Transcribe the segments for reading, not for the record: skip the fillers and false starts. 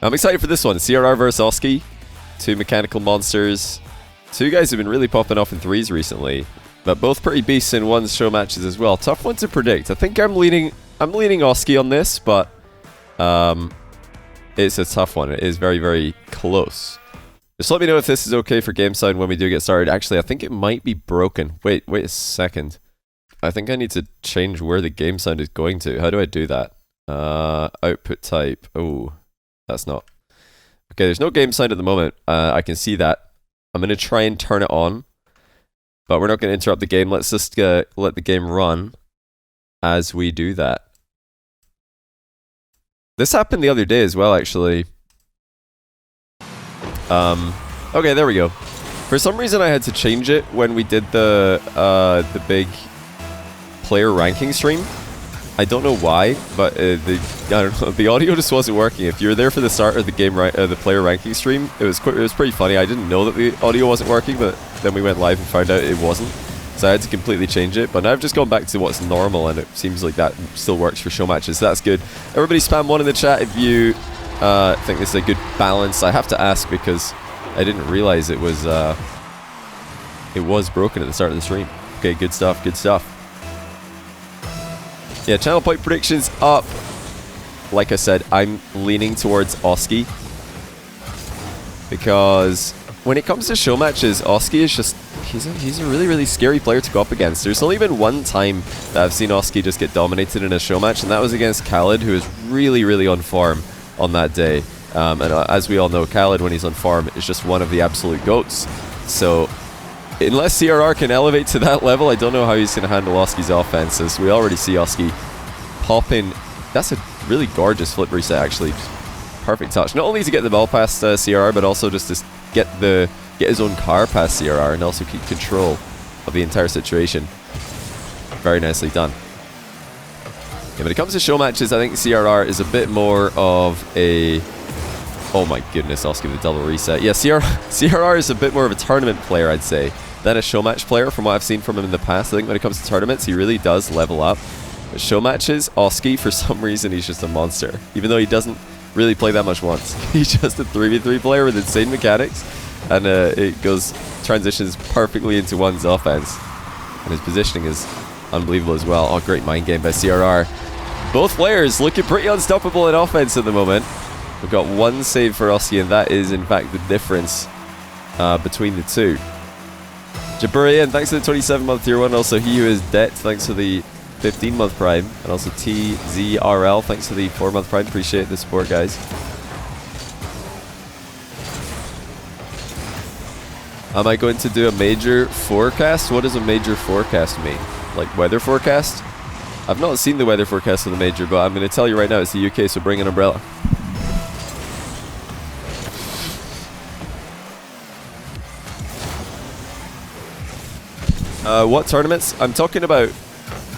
I'm excited for this one. CRR versus Oski. Two mechanical monsters. Two guys who've been really popping off in threes recently, but both pretty beasts in ones show matches as well. Tough one to predict. I think I'm leaning Oski on this, but it's a tough one. It is very, very close. Just let me know if this is okay for game sound when we do get started. Actually, I think it might be broken. Wait a second. I think I need to change where the game sound is going to. How do I do that? Output type. Oh, that's not. Okay, there's no game sound at the moment. I can see that. I'm going to try and turn it on, but we're not going to interrupt the game. Let's just let the game run as we do that. This happened the other day as well, actually. Okay, there we go. For some reason, I had to change it when we did the big player ranking stream. I don't know why, but the audio just wasn't working. If you were there for the start of the game, the player ranking stream, it was pretty funny. I didn't know that the audio wasn't working, but then we went live and found out it wasn't. So I had to completely change it. But now I've just gone back to what's normal, and it seems like that still works for show matches. So that's good. Everybody spam 1 in the chat if you think this is a good balance. I have to ask because I didn't realize it was broken at the start of the stream. Okay, good stuff. Good stuff. Yeah, channel point predictions up. Like I said, I'm leaning towards Oski. Because when it comes to show matches, Oski is just... He's a really, really scary player to go up against. There's only been one time that I've seen Oski just get dominated in a show match, and that was against Khaled, who is really, really on form on that day. And as we all know, Khaled, when he's on form, is just one of the absolute GOATs. So... unless CRR can elevate to that level, I don't know how he's going to handle Oski's offenses. We already see Oski popping. That's a really gorgeous flip reset, actually. Perfect touch. Not only to get the ball past CRR, but also just to get his own car past CRR and also keep control of the entire situation. Very nicely done. Yeah, when it comes to show matches, I think CRR is a bit more of a... oh my goodness, Oski with a double reset. Yeah, CRR is a bit more of a tournament player, I'd say, than a show match player from what I've seen from him in the past. I think when it comes to tournaments, he really does level up. But show matches, Oski, for some reason, he's just a monster. Even though he doesn't really play that much once. He's just a 3v3 player with insane mechanics. And it transitions perfectly into one's offense. And his positioning is unbelievable as well. Oh, great mind game by CRR. Both players looking pretty unstoppable in offense at the moment. We've got one save for Oski, and that is, in fact, the difference between the two. Jaburian, thanks for the 27-month tier 1. Also, He Who Is Det, thanks for the 15-month prime. And also TZRL, thanks for the 4-month prime. Appreciate the support, guys. Am I going to do a major forecast? What does a major forecast mean? Like weather forecast? I've not seen the weather forecast of the major, but I'm going to tell you right now, it's the UK, so bring an umbrella. What tournaments? I'm talking about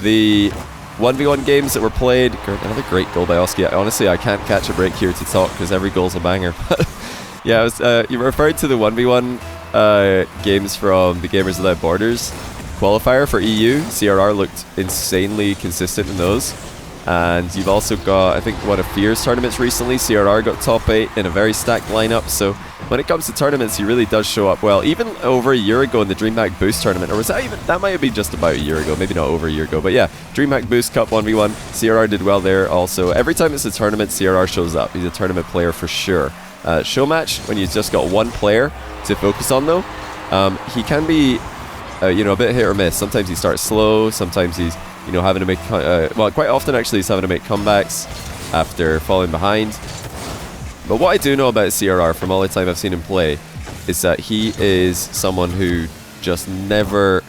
the 1v1 games that were played. Another great goal by Oski. Honestly, I can't catch a break here to talk because every goal's a banger. Yeah, you referred to the 1v1 games from the Gamers Without Borders qualifier for EU. CRR looked insanely consistent in those. And you've also got, I think, one of Fear's tournaments recently. CRR got top 8 in a very stacked lineup. So when it comes to tournaments, he really does show up well. Even over a year ago in the DreamHack Boost tournament, or was that even, that might have been just about a year ago, maybe not over a year ago. But yeah, DreamHack Boost Cup 1v1, CRR did well there also. Every time it's a tournament, CRR shows up. He's a tournament player for sure. Show match, when you've just got one player to focus on though, he can be a bit hit or miss. Sometimes he starts slow, sometimes he's having to make, well, quite often actually he's having to make comebacks after falling behind. But what I do know about CRR from all the time I've seen him play is that he is someone who just never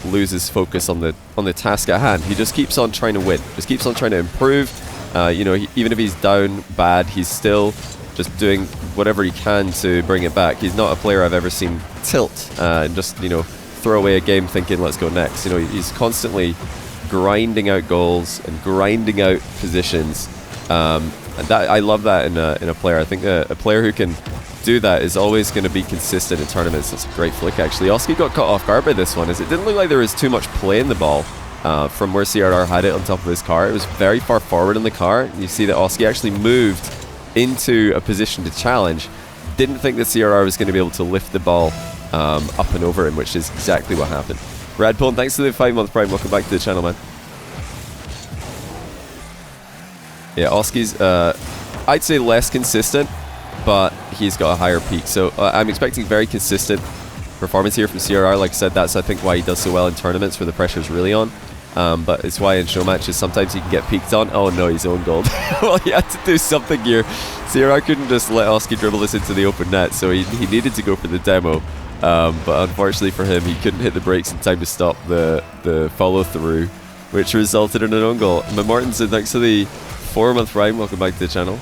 loses focus on the task at hand. He just keeps on trying to win, just keeps on trying to improve. Even if he's down bad, he's still just doing whatever he can to bring it back. He's not a player I've ever seen tilt and just throw away a game thinking let's go next. He's constantly grinding out goals and grinding out positions, and that I love that in a player. I think a player who can do that is always going to be consistent in tournaments. That's a great flick actually. Oski got caught off guard by this one, as it didn't look like there was too much play in the ball from where CRR had it on top of his car. It was very far forward in the car. You see that Oski actually moved into a position to challenge, didn't think that CRR was going to be able to lift the ball up and over him, which is exactly what happened. Radpone, thanks for the 5-month prime. Welcome back to the channel, man. Yeah, Oski's, I'd say less consistent, but he's got a higher peak. So I'm expecting very consistent performance here from CRR. Like I said, that's I think why he does so well in tournaments where the pressure's really on. But it's why in show matches sometimes he can get peaked on. Oh no, he's own gold. Well, he had to do something here. CRR couldn't just let Oski dribble this into the open net, so he needed to go for the demo. But unfortunately for him, he couldn't hit the brakes in time to stop the follow through, which resulted in an own goal. Mortensen, thanks to the 4-month prime. Welcome back to the channel.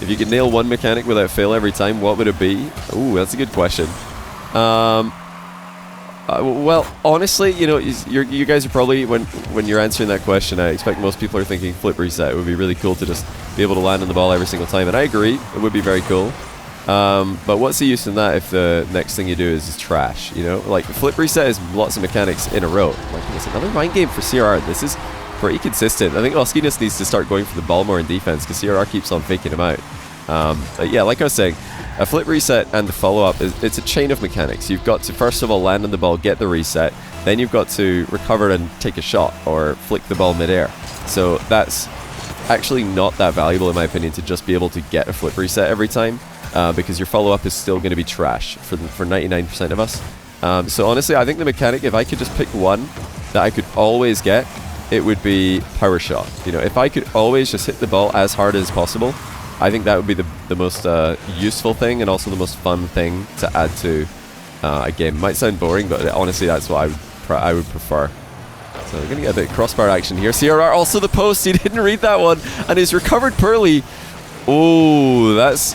If you could nail one mechanic without fail every time, what would it be? Ooh, that's a good question. Well, honestly, you know, you guys are probably, when you're answering that question, I expect most people are thinking flip reset. It would be really cool to just be able to land on the ball every single time, and I agree, it would be very cool. But what's the use in that if the next thing you do is trash, you know? Like, flip reset is lots of mechanics in a row. Like, it's another mind game for CRR. This is pretty consistent. I think Oski just needs to start going for the ball more in defense, because CRR keeps on faking him out. But yeah, like I was saying, a flip reset and the follow-up, it's a chain of mechanics. You've got to, first of all, land on the ball, get the reset. Then you've got to recover and take a shot or flick the ball mid-air. So that's actually not that valuable, in my opinion, to just be able to get a flip reset every time, because your follow-up is still going to be trash for 99% of us. So honestly, I think the mechanic, if I could just pick one that I could always get, it would be power shot. You know, if I could always just hit the ball as hard as possible, I think that would be the most useful thing, and also the most fun thing to add to a game. Might sound boring, but honestly, that's what I would prefer. So we're going to get a bit of crossbar action here. CRR, also the post. He didn't read that one, and he's recovered poorly. Oh, that's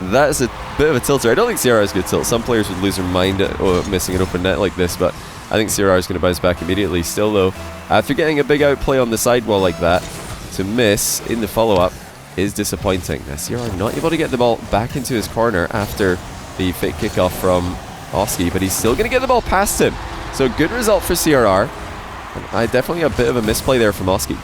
a bit of a tilter. I don't think CRR is good tilt. Some players would lose their mind at missing an open net like this, but I think CRR is going to bounce back immediately. Still, though, after getting a big outplay on the sidewall like that, to miss in the follow-up is disappointing. Now, CRR not able to get the ball back into his corner after the fake kickoff from Oski, but he's still going to get the ball past him. So good result for CRR. And definitely a bit of a misplay there from Oski.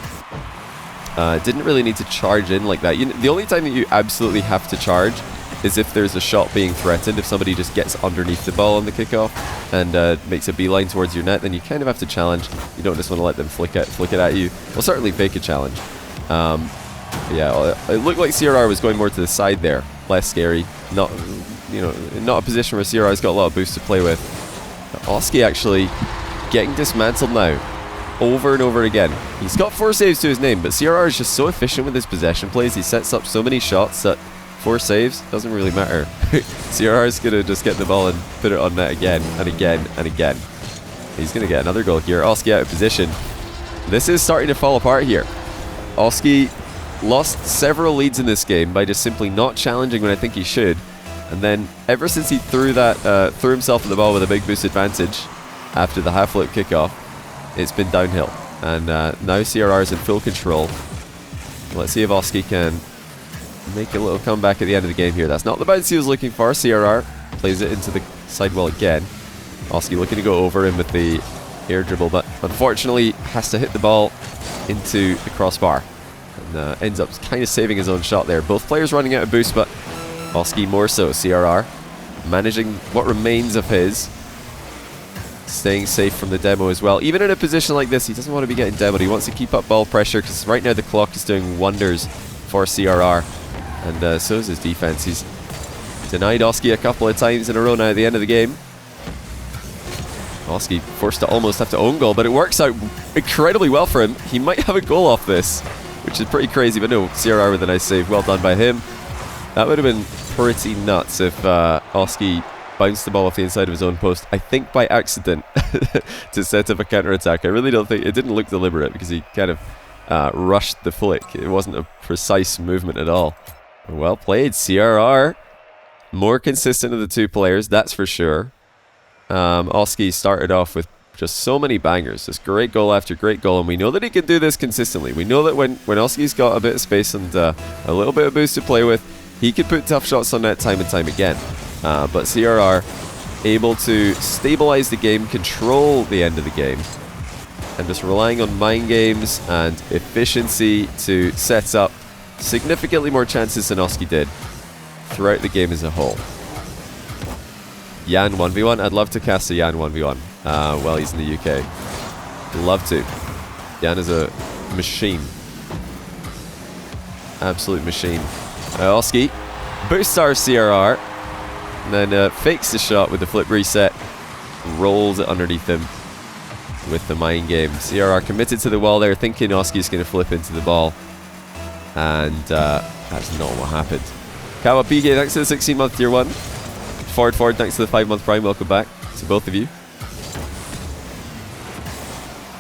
Didn't really need to charge in like that. The only time that you absolutely have to charge is if there's a shot being threatened. If somebody just gets underneath the ball on the kickoff and makes a beeline towards your net, then you kind of have to challenge. You don't just want to let them flick it at you. Well, certainly fake a challenge. Yeah, it looked like CRR was going more to the side there, less scary. Not a position where CRR's got a lot of boost to play with. But Oski actually getting dismantled now, over and over again. He's got 4 saves to his name, but CRR is just so efficient with his possession plays. He sets up so many shots that 4 saves doesn't really matter. CRR is gonna just get the ball and put it on net again and again and again. He's gonna get another goal here. Oski out of position. This is starting to fall apart here. Oski lost several leads in this game by just simply not challenging when I think he should, and then ever since he threw himself at the ball with a big boost advantage after the half flip kickoff, it's been downhill, and now CRR is in full control. Let's see if Oski can make a little comeback at the end of the game here. That's not the bounce he was looking for. CRR plays it into the sidewall again. Oski looking to go over him with the air dribble, but unfortunately has to hit the ball into the crossbar. And ends up kind of saving his own shot there. Both players running out of boost, but Oski more so. CRR managing what remains of his, staying safe from the demo as well. Even in a position like this, he doesn't want to be getting demoed. He wants to keep up ball pressure, because right now the clock is doing wonders for CRR, and so is his defense. He's denied Oski a couple of times in a row now at the end of the game. Oski forced to almost have to own goal, but it works out incredibly well for him. He might have a goal off this, which is pretty crazy, but no, CRR with a nice save. Well done by him. That would have been pretty nuts if Oski bounced the ball off the inside of his own post, I think by accident, to set up a counter-attack. I really don't think... It didn't look deliberate, because he kind of rushed the flick. It wasn't a precise movement at all. Well played, CRR. More consistent of the two players, that's for sure. Oski started off with just so many bangers, just great goal after great goal, and we know that he can do this consistently. We know that when Oski's got a bit of space and a little bit of boost to play with, he can put tough shots on net time and time again. But CRR able to stabilize the game, control the end of the game, and just relying on mind games and efficiency to set up significantly more chances than Oski did throughout the game as a whole. Jan 1v1. I'd love to cast a Jan 1v1 while he's in the UK. Love to. Jan is a machine. Absolute machine. Oski boosts our CRR, and then fakes the shot with the flip reset, rolls it underneath him with the mind game. CRR committed to the wall there, thinking Oski's going to flip into the ball, and that's not what happened. Kawa PK, thanks to the 16-month tier 1. Ford, thanks to the 5-month prime. Welcome back to both of you.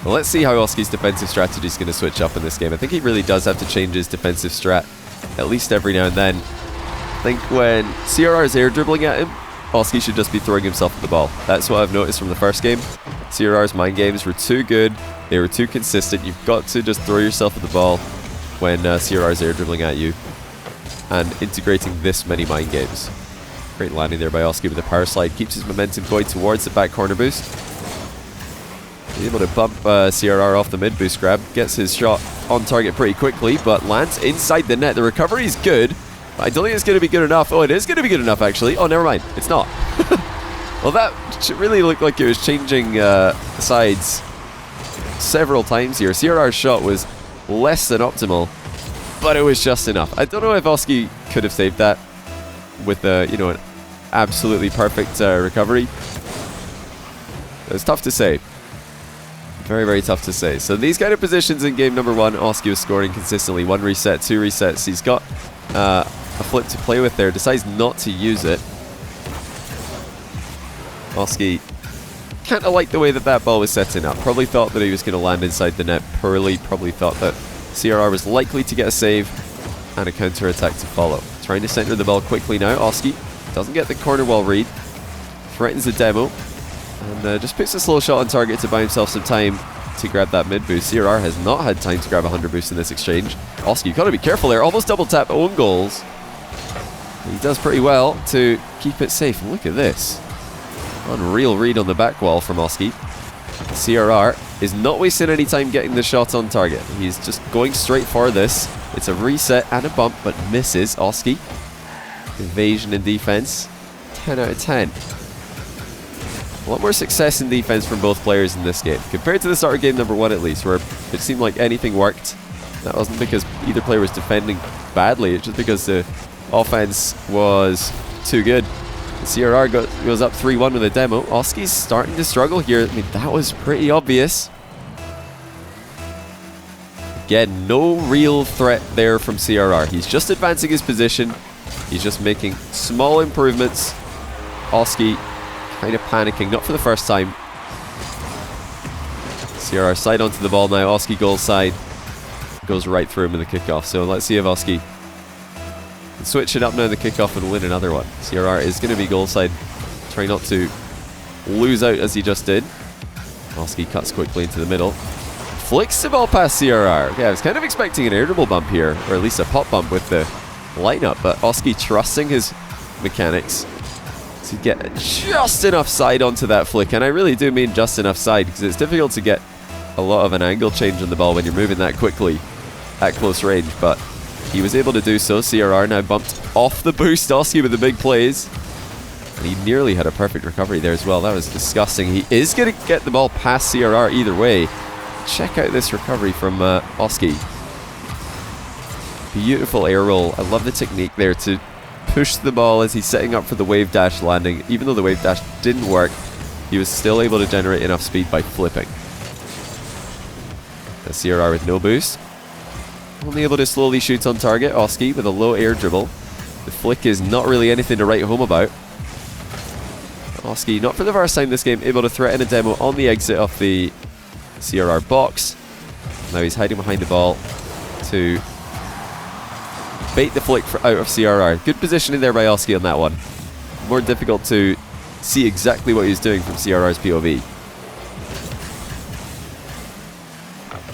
Well, let's see how Oski's defensive strategy is going to switch up in this game. I think he really does have to change his defensive strat, at least every now and then. I think when CRR is air dribbling at him, Oski should just be throwing himself at the ball. That's what I've noticed from the first game. CRR's mind games were too good. They were too consistent. You've got to just throw yourself at the ball when CRR's air dribbling at you, and integrating this many mind games. Great landing there by Oski with the power slide. Keeps his momentum going towards the back corner boost. He's able to bump CRR off the mid boost grab. Gets his shot on target pretty quickly, but lands inside the net. The recovery is good, but I don't think it's going to be good enough. Oh, it is going to be good enough, actually. Oh, never mind. It's not. Well, that really looked like it was changing sides several times here. CRR's shot was less than optimal, but it was just enough. I don't know if Oski could have saved that with an absolutely perfect recovery. It's tough to say. Very, very tough to say. So these kind of positions in game number 1, Oski was scoring consistently. 1 reset, 2 resets. He's got a flip to play with there. Decides not to use it. Oski kind of liked the way that that ball was setting up. Probably thought that he was going to land inside the net poorly. Probably thought that CRR was likely to get a save and a counter attack to follow. Trying to center the ball quickly now. Oski doesn't get the corner wall read. Threatens the demo. And just puts a slow shot on target to buy himself some time to grab that mid boost. CRR has not had time to grab a 100 boost in this exchange. Oski, you've got to be careful there. Almost double tap own goals. He does pretty well to keep it safe. And look at this. Unreal read on the back wall from Oski. CRR is not wasting any time getting the shot on target. He's just going straight for this. It's a reset and a bump, but misses. Oski. Evasion and defense. 10 out of 10. A lot more success in defense from both players in this game, compared to the start of game number 1 at least, where it seemed like anything worked. That wasn't because either player was defending badly, it's just because the offense was too good. CRR goes up 3-1 with a demo. Oski's starting to struggle here. I mean, that was pretty obvious. Again, no real threat there from CRR. He's just advancing his position. He's just making small improvements. Oski kind of panicking, not for the first time. CRR side onto the ball now. Oski goal side. Goes right through him in the kickoff. So let's see if Oski can switch it up now in the kickoff and win another one. CRR is going to be goal side. Try not to lose out as he just did. Oski cuts quickly into the middle. Flicks the ball past CRR. Okay, I was kind of expecting an air dribble bump here, or at least a pop bump with the lineup, but Oski trusting his mechanics to get just enough side onto that flick, and I really do mean just enough side, because it's difficult to get a lot of an angle change on the ball when you're moving that quickly at close range, but he was able to do so. CRR now bumped off the boost. Oski with the big plays, and he nearly had a perfect recovery there as well. That was disgusting. He is going to get the ball past CRR either way. Check out this recovery from Oski. Beautiful air roll. I love the technique there to push the ball as he's setting up for the wave dash landing. Even though the wave dash didn't work, he was still able to generate enough speed by flipping. The CRR with no boost. Only able to slowly shoot on target. Oski with a low air dribble. The flick is not really anything to write home about. Oski, not for the first time this game, able to threaten a demo on the exit of the CRR box. Now he's hiding behind the ball to bait the flick out of CRR. Good positioning there by Oski on that one. More difficult to see exactly what he's doing from CRR's POV.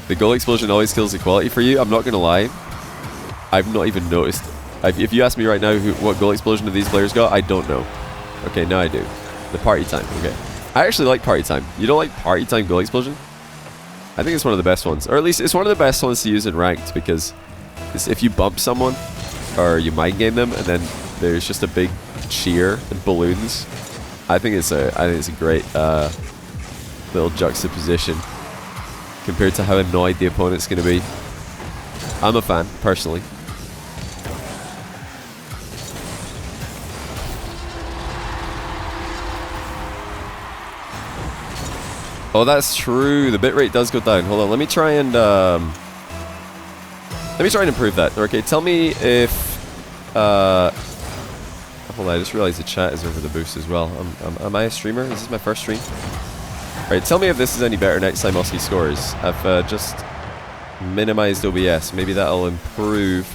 The goal explosion always kills the quality for you. I'm not going to lie. I've not even noticed. If you ask me right now what goal explosion of these players got, I don't know. Okay, now I do. The party time. Okay. I actually like party time. You don't like party time goal explosion? I think it's one of the best ones. Or at least it's one of the best ones to use in ranked, because is if you bump someone or you mind game them and then there's just a big cheer and balloons. I think it's a great little juxtaposition compared to how annoyed the opponent's going to be. I'm a fan, personally. Oh, that's true. The bitrate does go down. Hold on, let me try and improve that. Okay, tell me if hold on, I just realized the chat is over the boost as well. Am I a streamer? Is this my first stream? Alright, tell me if this is any better next time Oski scores. I've just minimized OBS. Maybe that'll improve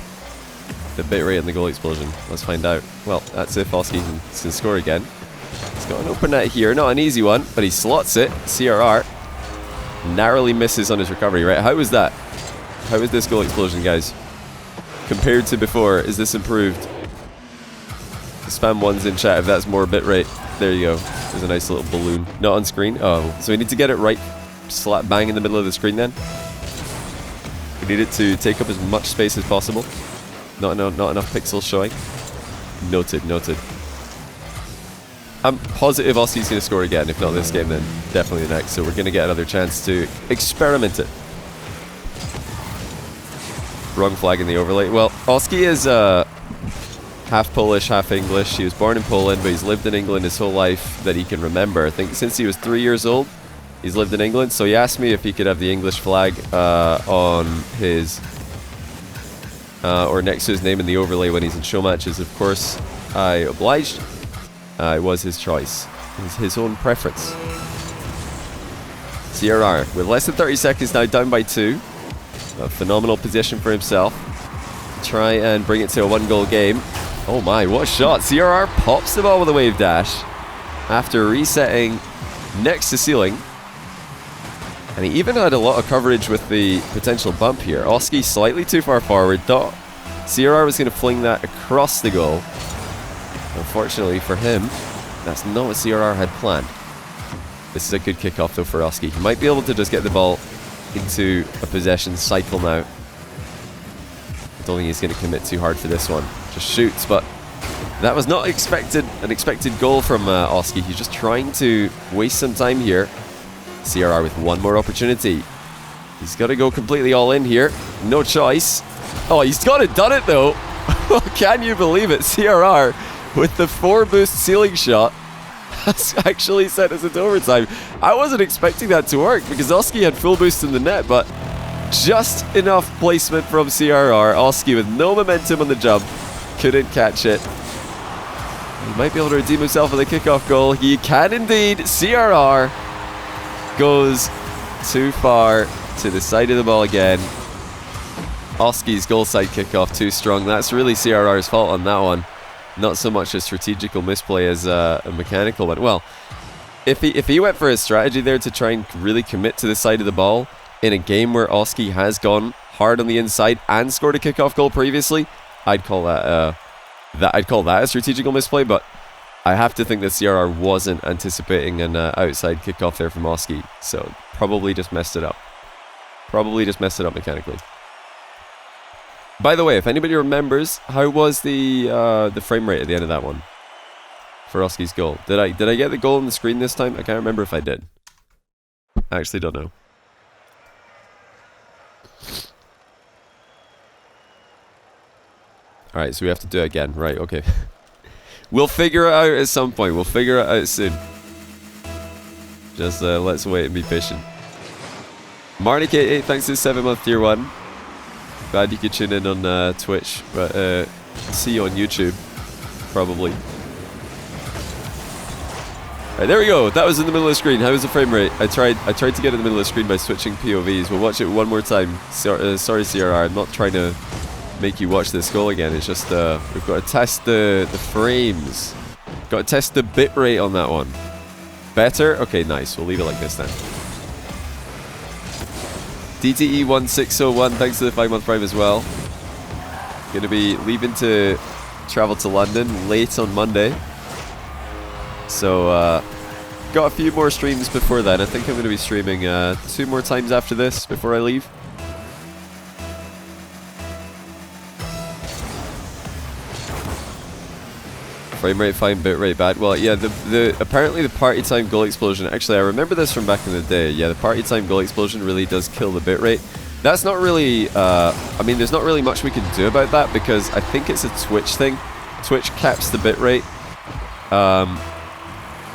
the bitrate and the goal explosion. Let's find out. Well, that's if Oski can score again. He's got an open net here. Not an easy one, but he slots it. CRR narrowly misses on his recovery, right? How was that? How is this goal explosion, guys? Compared to before, is this improved? Spam ones in chat if that's more bitrate. There you go. There's a nice little balloon. Not on screen. Oh, so we need to get it right slap bang in the middle of the screen then. We need it to take up as much space as possible. Not enough pixels showing. Noted, noted. I'm positive Oski's going to score again. If not this game, then definitely the next. So we're going to get another chance to experiment it. Wrong flag in the overlay. Well, Oski is half Polish, half English. He was born in Poland, but he's lived in England his whole life that he can remember. I think since he was 3 years old, he's lived in England. So he asked me if he could have the English flag on his or next to his name in the overlay when he's in show matches. Of course, I obliged. It was his choice. It was his own preference. CRR with less than 30 seconds now, down by 2. A phenomenal position for himself. Try and bring it to a 1-goal game. Oh my, what a shot. CRR pops the ball with a wave dash after resetting next to ceiling. And he even had a lot of coverage with the potential bump here. Oski slightly too far forward. Thought CRR was going to fling that across the goal. Unfortunately for him, that's not what CRR had planned. This is a good kickoff though for Oski. He might be able to just get the ball into a possession cycle now. I don't think he's going to commit too hard for this one. Just shoots, but that was not an expected goal from Oski. He's just trying to waste some time here. CRR with one more opportunity. He's got to go completely all in here. No choice. Oh, he's got it, done it though. Can you believe it? CRR with the 4-boost ceiling shot has actually sent us into overtime. I wasn't expecting that to work because Oski had full boost in the net, but just enough placement from CRR. Oski with no momentum on the jump. Couldn't catch it. He might be able to redeem himself with a kickoff goal. He can indeed. CRR goes too far to the side of the ball again. Oski's goal side kickoff too strong. That's really CRR's fault on that one. Not so much a strategical misplay as a mechanical one. Well, if he went for a strategy there to try and really commit to the side of the ball in a game where Oski has gone hard on the inside and scored a kickoff goal previously, I'd call that a strategical misplay. But I have to think that CRR wasn't anticipating an outside kickoff there from Oski, so probably just messed it up. Probably just messed it up mechanically. By the way, if anybody remembers, how was the frame rate at the end of that one for Oski's goal? Did I get the goal on the screen this time? I can't remember if I did. I actually don't know. Alright, so we have to do it again. Right, okay. We'll figure it out at some point. We'll figure it out soon. Just let's wait and be patient. Marnik88, thanks to the 7-month tier 1. Glad you could tune in on Twitch, but see you on YouTube, probably. Right, there we go. That was in the middle of the screen. How was the frame rate? I tried to get in the middle of the screen by switching POVs. We'll watch it one more time. Sorry, CRR. I'm not trying to make you watch this goal again. It's just we've got to test the frames. Got to test the bitrate on that one. Better? Okay, nice. We'll leave it like this then. DTE1601, thanks to the 5-month prime as well. Going to be leaving to travel to London late on Monday. So, got a few more streams before then. I think I'm going to be streaming 2 more times after this before I leave. Frame rate fine, bit rate bad. Well, yeah, apparently the party time goal explosion. Actually, I remember this from back in the day. Yeah, the party time goal explosion really does kill the bit rate. That's not really. I mean, there's not really much we can do about that because I think it's a Twitch thing. Twitch caps the bit rate,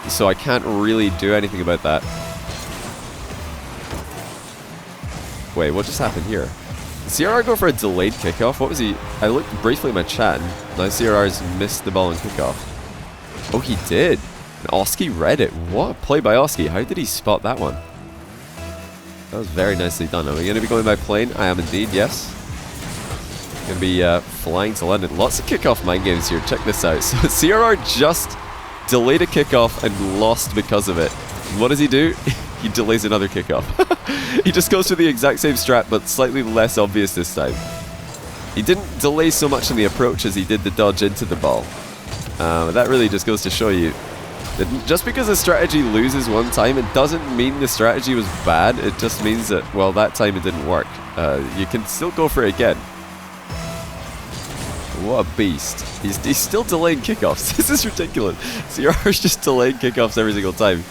so I can't really do anything about that. Wait, what just happened here? Did CRR go for a delayed kickoff? What was he? I looked briefly at my chat and now CRR's missed the ball in kickoff. Oh, he did. And Oski read it. What a play by Oski. How did he spot that one? That was very nicely done. Are we going to be going by plane? I am indeed, yes. Going to be flying to London. Lots of kickoff mind games here. Check this out. So CRR just delayed a kickoff and lost because of it. And what does he do? He delays another kickoff. He just goes for the exact same strat, but slightly less obvious this time. He didn't delay so much in the approach as he did the dodge into the ball. That really just goes to show you that just because a strategy loses one time, it doesn't mean the strategy was bad. It just means that, well, that time it didn't work. You can still go for it again. What a beast. He's still delaying kickoffs. This is ridiculous. CRR's just delaying kickoffs every single time.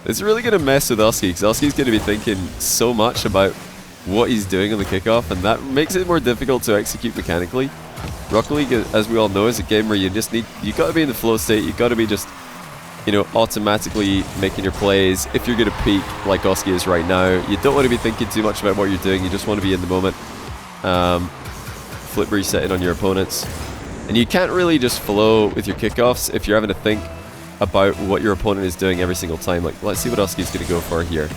It's really going to mess with Oski, because Oski's going to be thinking so much about what he's doing on the kickoff, and that makes it more difficult to execute mechanically. Rocket League, as we all know, is a game where you got to be in the flow state, you got to be just, you know, automatically making your plays. If you're going to peak like Oski is right now, you don't want to be thinking too much about what you're doing, you just want to be in the moment. Flip resetting on your opponents. And you can't really just flow with your kickoffs if you're having to think about what your opponent is doing every single time. Like, let's see what Oski's going to go for here.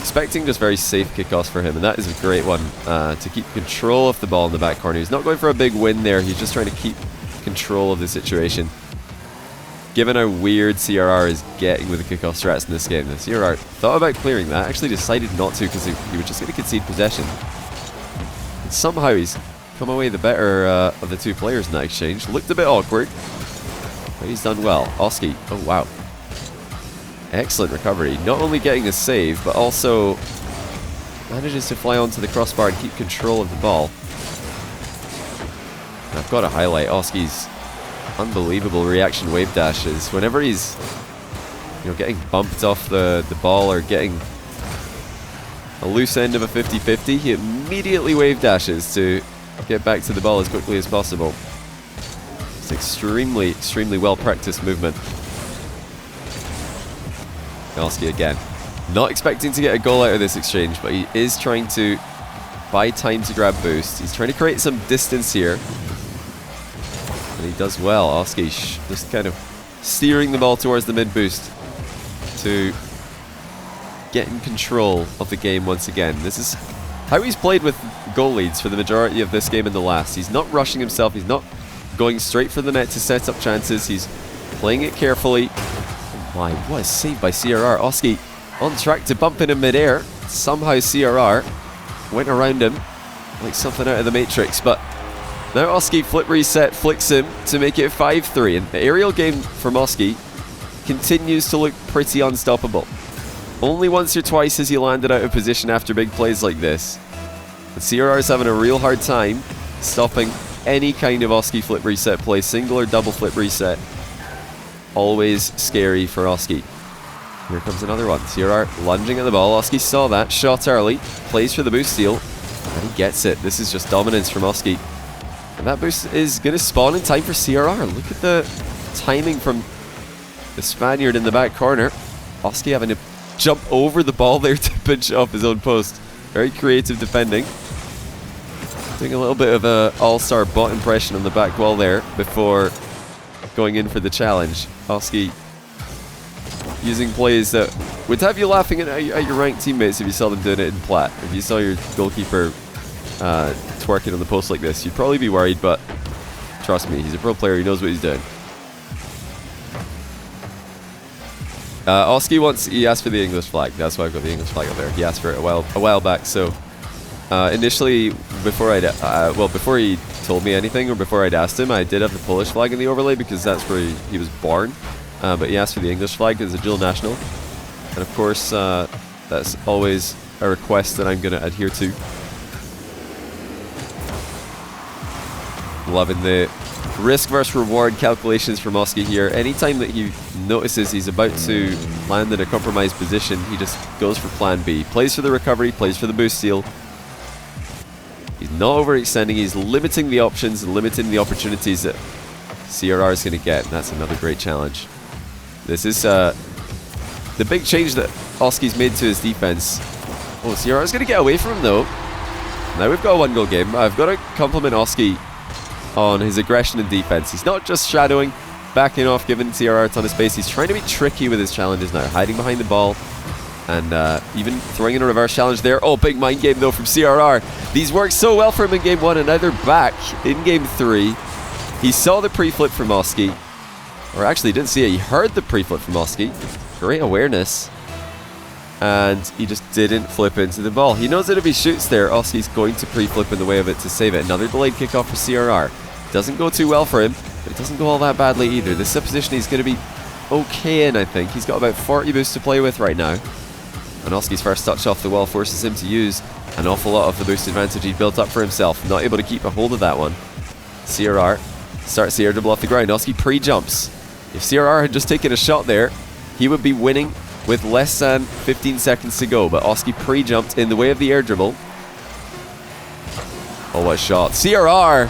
Expecting just very safe kickoffs for him, and that is a great one to keep control of the ball in the back corner. He's not going for a big win there, he's just trying to keep control of the situation. Given how weird CRR is getting with the kickoff strats in this game, the CRR thought about clearing that, actually decided not to because he was just going to concede possession. And somehow he's come away the better of the two players in that exchange. Looked a bit awkward, but he's done well. Oski, oh wow. Excellent recovery. Not only getting a save, but also manages to fly onto the crossbar and keep control of the ball. And I've got to highlight Oski's unbelievable reaction wave dashes. Whenever he's, you know, getting bumped off the ball or getting a loose end of a 50-50, he immediately wave dashes to get back to the ball as quickly as possible. It's extremely, extremely well practiced movement. Oski again. Not expecting to get a goal out of this exchange, but he is trying to buy time to grab boost. He's trying to create some distance here. And he does well. Oski just kind of steering the ball towards the mid boost to get in control of the game once again. This is how he's played with goal leads for the majority of this game and the last. He's not rushing himself. He's not going straight for the net to set up chances. He's playing it carefully. My, what a save by CRR. Oski on track to bump in midair. Somehow CRR went around him like something out of the Matrix, but now Oski flip reset, flicks him to make it 5-3, and the aerial game from Oski continues to look pretty unstoppable. Only once or twice has he landed out of position after big plays like this. But CRR is having a real hard time stopping any kind of Oski flip reset play, single or double flip reset. Always scary for Oski. Here comes another one. CRR lunging at the ball. Oski saw that, shot early, plays for the boost steal, and he gets it. This is just dominance from Oski. And that boost is going to spawn in time for CRR. Look at the timing from the Spaniard in the back corner. Oski having to jump over the ball there to pinch off his own post. Very creative defending. Doing a little bit of a all-star bot impression on the back wall there before going in for the challenge. Oski using plays that would have you laughing at your ranked teammates if you saw them doing it in plat. If you saw your goalkeeper twerking on the post like this, you'd probably be worried, but trust me, he's a pro player, he knows what he's doing. Oski he asked for the English flag. That's why I've got the English flag up there. He asked for it a while back, so initially, before he told me anything, or before I'd asked him, I did have the Polish flag in the overlay because that's where he was born. But he asked for the English flag because it's a dual national. And of course, that's always a request that I'm going to adhere to. Loving the risk versus reward calculations from Oski here. Anytime that he notices he's about to land in a compromised position, he just goes for plan B. Plays for the recovery, plays for the boost steal. He's not overextending, he's limiting the options and limiting the opportunities that CRR is going to get, and that's another great challenge. This is the big change that Oski's made to his defense. Oh, CRR is going to get away from him though. Now we've got a 1-goal game. I've got to compliment Oski on his aggression and defense. He's not just shadowing, backing off, giving CRR a ton of space. He's trying to be tricky with his challenges now, hiding behind the ball and even throwing in a reverse challenge there. Oh, big mind game though from CRR. These worked so well for him in game 1 and now they're back in game 3. He saw the pre-flip from Oski. Or actually didn't see it, he heard the pre-flip from Oski. Great awareness. And he just didn't flip into the ball. He knows that if he shoots there, Oski's going to pre-flip in the way of it to save it. Another delayed kickoff for CRR. Doesn't go too well for him, but it doesn't go all that badly either. This is a position he's going to be okay in, I think. He's got about 40 boosts to play with right now. And Oski's first touch off the wall forces him to use an awful lot of the boost advantage he's built up for himself. Not able to keep a hold of that one. CRR starts the air dribble off the ground. Oski pre-jumps. If CRR had just taken a shot there, he would be winning with less than 15 seconds to go. But Oski pre-jumped in the way of the air dribble. Oh, what a shot. CRR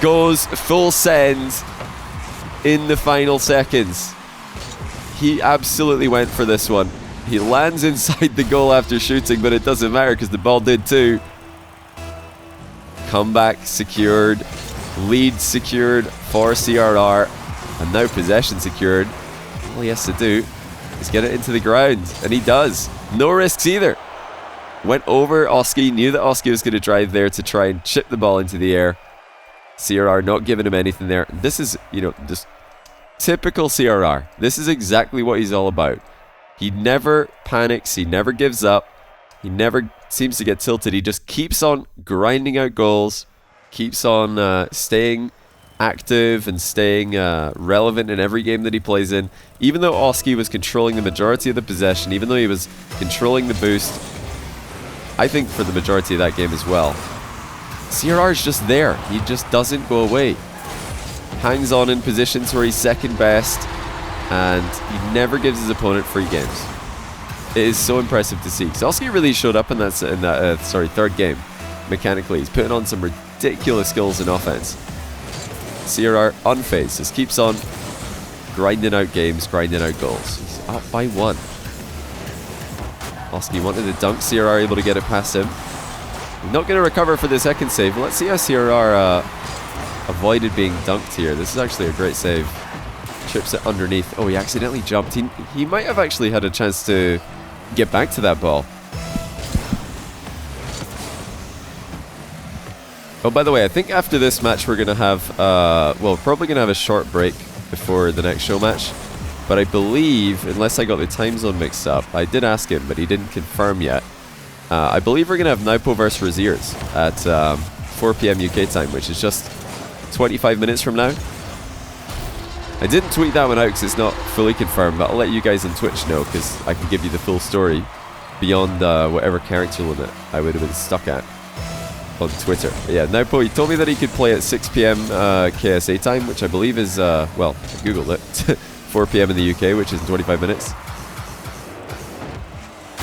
goes full send in the final seconds. He absolutely went for this one. He lands inside the goal after shooting, but it doesn't matter because the ball did too. Comeback secured. Lead secured for CRR. And now possession secured. All he has to do is get it into the ground. And he does. No risks either. Went over Oski. Knew that Oski was going to drive there to try and chip the ball into the air. CRR not giving him anything there. This is, just typical CRR. This is exactly what he's all about. He never panics. He never gives up. He never seems to get tilted. He just keeps on grinding out goals. Keeps on staying active and staying relevant in every game that he plays in. Even though Oski was controlling the majority of the possession, even though he was controlling the boost, I think for the majority of that game as well, CRR is just there. He just doesn't go away. Hangs on in positions where he's second best, and he never gives his opponent free games. It is so impressive to see. Because Oski really showed up in that third game mechanically. He's putting on some ridiculous skills in offense. CRR unfazed, just keeps on grinding out games, grinding out goals. He's up by 1. Oski wanted to dunk, CRR able to get it past him. Not going to recover for the second save. Let's see how CRR avoided being dunked here. This is actually a great save. Chips it underneath. Oh, he accidentally jumped. He might have actually had a chance to get back to that ball. Oh, by the way, I think after this match we're going to have, probably going to have a short break before the next show match. But I believe, unless I got the time zone mixed up, I did ask him, but he didn't confirm yet. I believe we're going to have Naupo vs Raziers at 4 PM UK time, which is just 25 minutes from now. I didn't tweet that one out because it's not fully confirmed, but I'll let you guys on Twitch know because I can give you the full story beyond whatever character limit I would have been stuck at on Twitter. But yeah, Naupo, he told me that he could play at 6 PM KSA time, which I believe is, I googled it, 4 PM in the UK, which is in 25 minutes.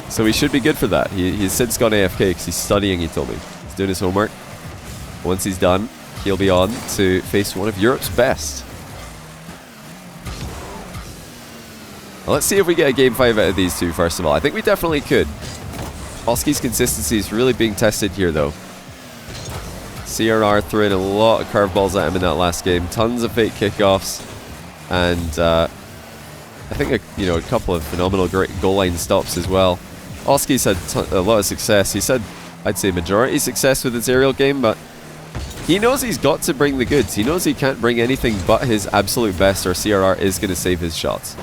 So he should be good for that. He's since gone AFK because he's studying, he told me. He's doing his homework. Once he's done, he'll be on to face one of Europe's best. Well, let's see if we get a game 5 out of these two, first of all. I think we definitely could. Oski's consistency is really being tested here, though. CRR threw in a lot of curveballs at him in that last game. Tons of fake kickoffs. And I think a couple of phenomenal great goal line stops as well. Oski's had a lot of success. He said, I'd say majority success with his aerial game, but he knows he's got to bring the goods. He knows he can't bring anything but his absolute best, or CRR is going to save his shots.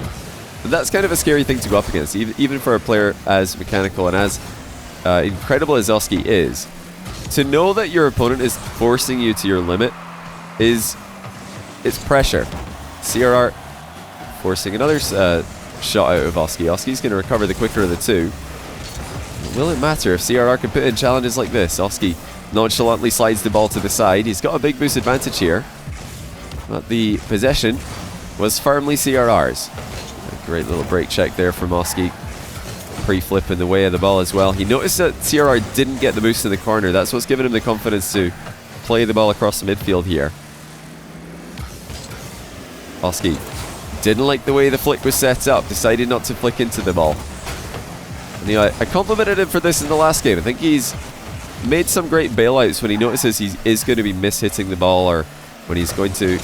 But that's kind of a scary thing to go up against, even for a player as mechanical and as incredible as Oski is. To know that your opponent is forcing you to your limit it's pressure. CRR forcing another shot out of Oski. Oski's going to recover the quicker of the two. Will it matter if CRR can put in challenges like this? Oski nonchalantly slides the ball to the side. He's got a big boost advantage here, but the possession was firmly CRR's. A great little break check there from Oski. Pre-flip in the way of the ball as well. He noticed that CRR didn't get the boost in the corner. That's what's given him the confidence to play the ball across the midfield here. Oski didn't like the way the flick was set up, decided not to flick into the ball. And, you know, I complimented him for this in the last game. I think he's made some great bailouts when he notices he is going to be mishitting the ball, or when he's going to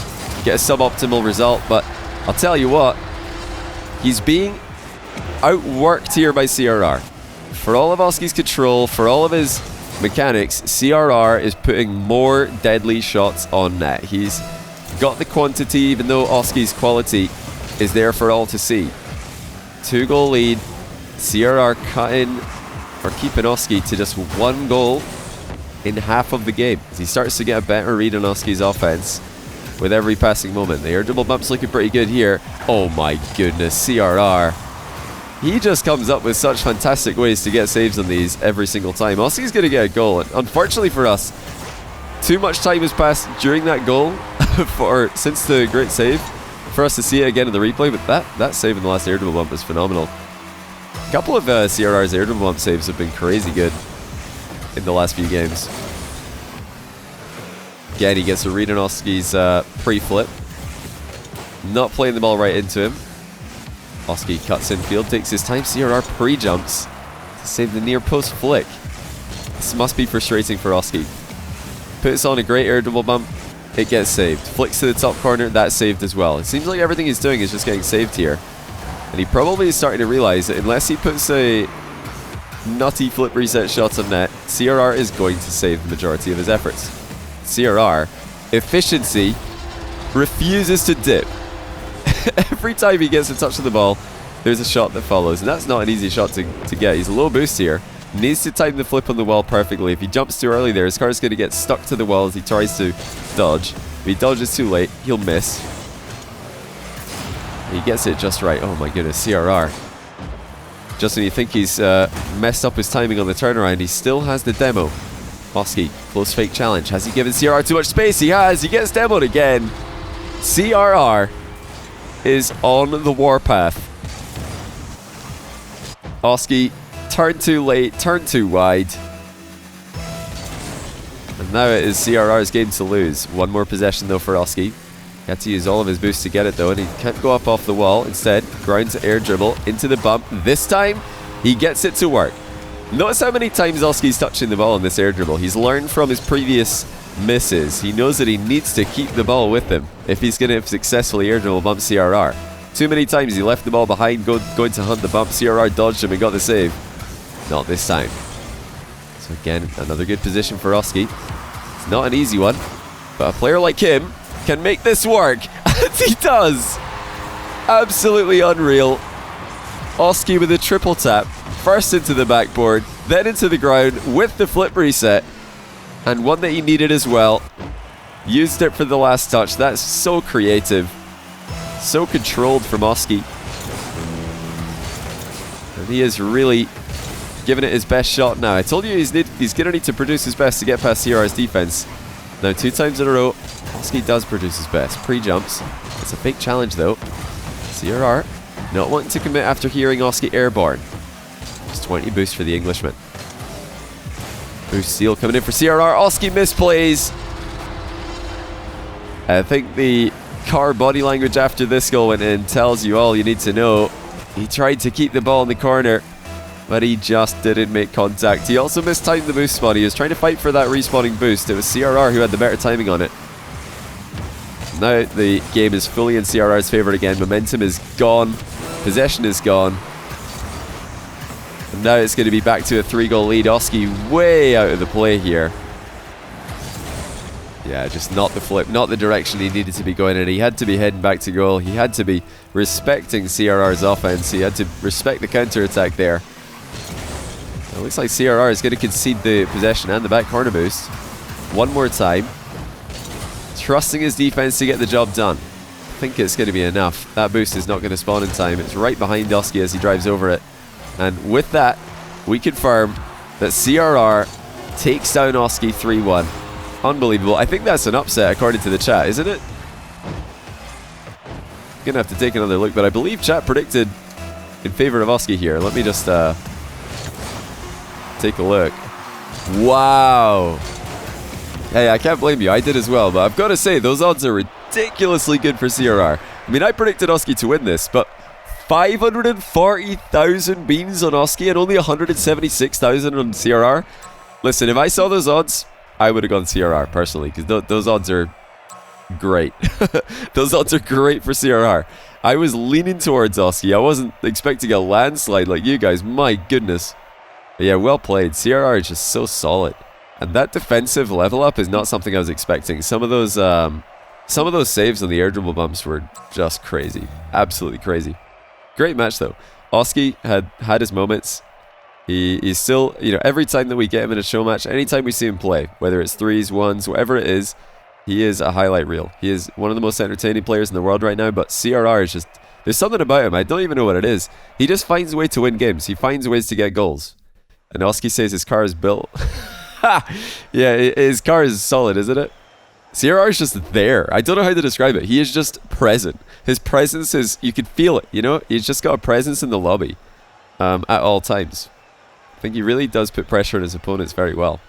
get a suboptimal result. But I'll tell you what, he's being outworked here by CRR. For all of Oski's control, for all of his mechanics, CRR is putting more deadly shots on net. He's got the quantity, even though Oski's quality is there for all to see. 2-goal lead. CRR cutting or keeping Oski to just 1 goal in half of the game, as he starts to get a better read on Oski's offense with every passing moment. The air dribble bump's looking pretty good here. Oh my goodness, CRR. He just comes up with such fantastic ways to get saves on these every single time. Oski's going to get a goal, and unfortunately for us, too much time has passed during that goal since the great save for us to see it again in the replay. But that save in the last air dribble bump was phenomenal. A couple of CRR's air dribble bump saves have been crazy good in the last few games. Again, he gets a read on Oski's pre-flip. Not playing the ball right into him. Oski cuts infield, takes his time. CRR pre-jumps to save the near post flick. This must be frustrating for Oski. Puts on a great air dribble bump. It gets saved. Flicks to the top corner. That's saved as well. It seems like everything he's doing is just getting saved here. And he probably is starting to realize that unless he puts a nutty flip reset shot on net, CRR is going to save the majority of his efforts. CRR, efficiency, refuses to dip. Every time he gets in touch with the ball, there's a shot that follows. And that's not an easy shot to get. He's a low boost here. Needs to time the flip on the wall perfectly. If he jumps too early there, his car's going to get stuck to the wall as he tries to dodge. If he dodges too late, he'll miss. He gets it just right. Oh my goodness, CRR. Just when you think he's messed up his timing on the turnaround, he still has the demo. Oski, close fake challenge. Has he given CRR too much space? He has. He gets demoed again. CRR is on the warpath. Oski, turn too late, turn too wide. And now it is CRR's game to lose. One more possession though for Oski. He had to use all of his boost to get it though, and he can't go up off the wall. Instead, grounds air dribble into the bump. This time, he gets it to work. Notice how many times Oski's touching the ball in this air dribble. He's learned from his previous misses. He knows that he needs to keep the ball with him if he's going to successfully air dribble bump CRR. Too many times he left the ball behind, going to hunt the bump. CRR dodged him and got the save. Not this time. So again, another good position for Oski. It's not an easy one, but a player like him can make this work. And he does. Absolutely unreal. Oski with a triple tap. First into the backboard, then into the ground with the flip reset. And one that he needed as well. Used it for the last touch. That's so creative. So controlled from Oski. And he is really giving it his best shot now. I told you he's going to need to produce his best to get past CRR's defense. Now 2 times in a row, Oski does produce his best. Pre-jumps. It's a big challenge though. CRR not wanting to commit after hearing Oski airborne. Just 20 boost for the Englishman. Boost steal coming in for CRR. Oski misplays. I think the car body language after this goal went in tells you all you need to know. He tried to keep the ball in the corner, but he just didn't make contact. He also mistimed the boost spot. He was trying to fight for that respawning boost. It was CRR who had the better timing on it. Now the game is fully in CRR's favor again. Momentum is gone. Possession is gone. And now it's going to be back to a 3-goal lead. Oski way out of the play here. Yeah, just not the flip, not the direction he needed to be going in. He had to be heading back to goal. He had to be respecting CRR's offense. He had to respect the counter-attack there. It looks like CRR is going to concede the possession and the back corner boost. One more time. Trusting his defense to get the job done. I think it's going to be enough. That boost is not going to spawn in time. It's right behind Oski as he drives over it. And with that, we confirm that CRR takes down Oski 3-1. Unbelievable. I think that's an upset according to the chat, isn't it? Gonna have to take another look, but I believe chat predicted in favor of Oski here. Let me just take a look. Wow. Hey, I can't blame you. I did as well, but I've got to say, those odds are ridiculously good for CRR. I mean, I predicted Oski to win this, but 540,000 beans on Oski and only 176,000 on CRR. Listen, if I saw those odds, I would have gone CRR personally, because those odds are great. Those odds are great for CRR. I was leaning towards Oski. I wasn't expecting a landslide like you guys. My goodness. But yeah, well played. CRR is just so solid. And that defensive level up is not something I was expecting. Some of those saves on the air dribble bumps were just crazy. Absolutely crazy. Great match though. Oski had his moments. He's still, you know, every time that we get him in a show match, anytime we see him play, whether it's threes, ones, whatever it is, he is a highlight reel. He is one of the most entertaining players in the world right now, but CRR is just, there's something about him. I don't even know what it is. He just finds a way to win games. He finds ways to get goals. And Oski says his car is built. Yeah, his car is solid, isn't it? CRR is just there. I don't know how to describe it. He is just present. His presence is, you can feel it, you know? He's just got a presence in the lobby at all times. I think he really does put pressure on his opponents very well.